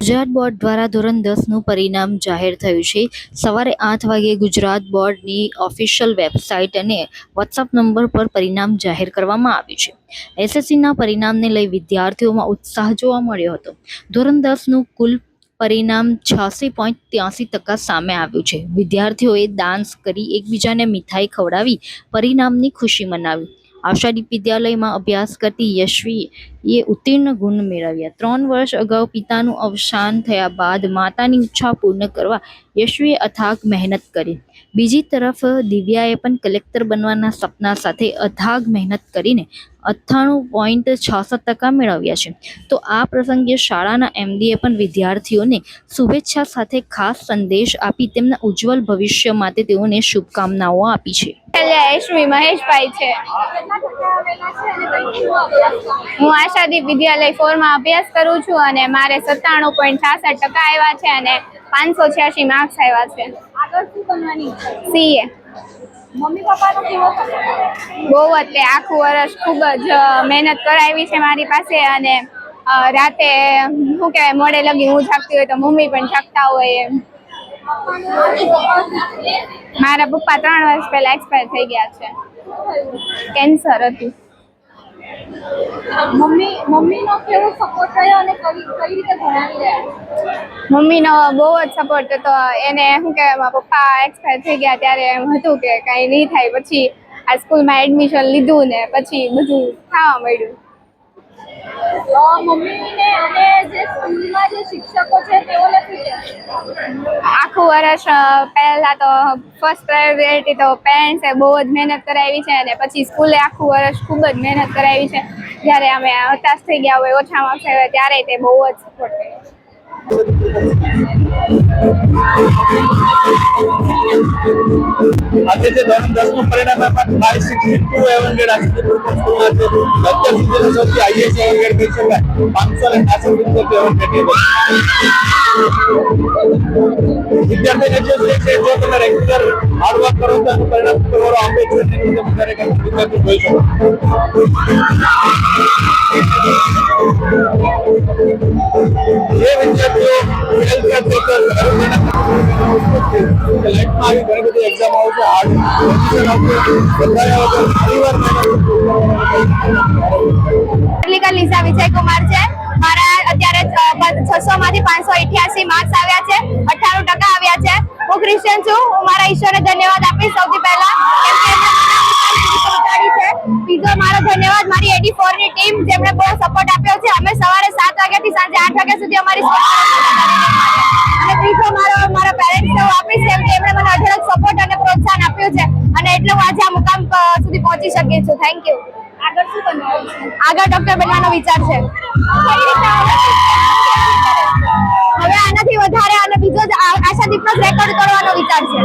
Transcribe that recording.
Gujarat board દ્વારા ધોરણ 10નું પરિણામ જાહેર થયું છે. સવારે 8 વાગે ગુજરાત બોર્ડની ઓફિશિયલ વેબસાઇટ અને વોટ્સએપ નંબર પર પરિણામ જાહેર કરવામાં આવ્યું છે. એસએસસીના પરિણામને લઈ વિદ્યાર્થીઓમાં ઉત્સાહ જોવા મળ્યો હતો. ધોરણ 10નું કુલ પરિણામ 86.83% સામે આવ્યું છે. વિદ્યાર્થીઓએ ડાન્સ કરી એકબીજાને મીઠાઈ ખવડાવી પરિણામની ખુશી મનાવી. આશાદીપ વિદ્યાલયમાં અભ્યાસ કરતી યશ્વીએ ઉત્તીર્ણ ગુણ મેળવ્યા. 3 વર્ષ અગાઉ પિતાનું અવસાન થયા બાદ માતાની ઈચ્છા પૂર્ણ કરવા યશ્વીએ અથાગ મહેનત કરી. બીજી તરફ દિવ્યાએ પણ કલેક્ટર બનવાના સપના સાથે અથાગ મહેનત કરીને 98.66% મેળવ્યા છે. તો આ પ્રસંગે શાળાના એમડીએ પણ વિદ્યાર્થીઓને શુભેચ્છા સાથે ખાસ સંદેશ આપી તેમના ઉજ્જવલ ભવિષ્ય માટે તેઓને શુભકામનાઓ આપી છે. યશ્વી મહેશભાઈ છે. હું આશાદીપ વિદ્યાલય 4 માં અભ્યાસ કરું છું અને મારે 97.66% આવ્યા છે અને 586 માર્ક્સ આવ્યા છે. આગળ શું બનવાની સીએ. મમ્મી પપ્પાનો કેવો બહુ જ તે આખું વર્ષ ખૂબ જ મહેનત કરાવી છે મારી પાસે અને રાતે શું કહેવાય મોડે લગી હું જાગતી હોય તો મમ્મી પણ જાગતા હોય એમ. મારા પપ્પા 3 વર્ષ પહેલા એક્સપાયર થઈ ગયા છે. કેન્સર હતું. મમ્મીનો કેવો સપોર્ટ રહ્યો અને કઈ રીતે ભણાવી રહ્યા? મમ્મીનો બહુ જ સપોર્ટ હતો. એને શું કહેવાય મારા પપ્પા એક્સપાયર થઈ ગયા ત્યારે એમ હતું કે કાંઈ નહીં થાય. પછી આ સ્કૂલમાં એડમિશન લીધું ને પછી બધું થવા મળ્યું. મમ્મીને અને જે સ્કૂલમાં જે શિક્ષકો છે તેઓને શું કહેવાય? આખું વર્ષ પહેલા તો ફર્સ્ટ પ્રાયોરિટી તો પેરેન્ટ્સે બહુ જ મહેનત કરાવી છે અને પછી સ્કૂલે આખું વર્ષ ખૂબ જ મહેનત કરાવી છે. જ્યારે અમે હતાશ થઈ ગયા હોય ઓછા માર્ક્સ આવ્યા ત્યારે તે બહુ જ સપોર્ટ કર્યો. આજે જે ધોરણ 10નું પરિણામ આપ્યા 562 એવરેજ આશીષ સ્કૂલમાં છે. અત્યાર સુધીનો સૌથી હાઈએસ્ટ એવરેજ કહી શકાય. 565 વિદ્યાર્થીને જે છે જો તમે રેગ્યુલર હાર્ડવર્ક કરો તો એનું પરિણામ તમારો આપે છે તેનું તમે દરેક વિદ્યાર્થી જોઈ શકો. જે વિદ્યાર્થીઓ ફેલ કરશે તો લાઈફમાં આવી ઘણી બધી એક્ઝામ આવશે હાર્ડ લીઝા વિજયકુમાર છે. મારા અત્યારે 600 માંથી 588 માર્ક્સ આવ્યા છે. 98% આવ્યા છે. હું ક્રિશ્ચિયન છું. હું મારા ઈશ્વરને ધન્યવાદ આપીશ સૌથી પહેલા કેમ કે એમણે મને છે. બીજો મારો ધન્યવાદ મારી 84 ની ટીમ જેમણે બહુ સપોર્ટ આપ્યો છે. અમે સવારે 7 વાગ્યાથી સાંજે 8 વાગ્યા સુધી અમારી અને ત્રીજો મારા પેરેન્ટ્સને હું આપીશ કેમ કે એમણે મને અઢળક સપોર્ટ અને પ્રોત્સાહન આપ્યું છે અને એટલે હું આજે આ મુકામ સુધી પહોંચી શકી છું. Thank you. આગળ શું બનવાનું છે? આગળ ડોક્ટર બનવાનો વિચાર છે. હવે આનાથી વધારે અને બીજો જ આશાદીપનો રેકોર્ડ કરવાનો વિચાર છે.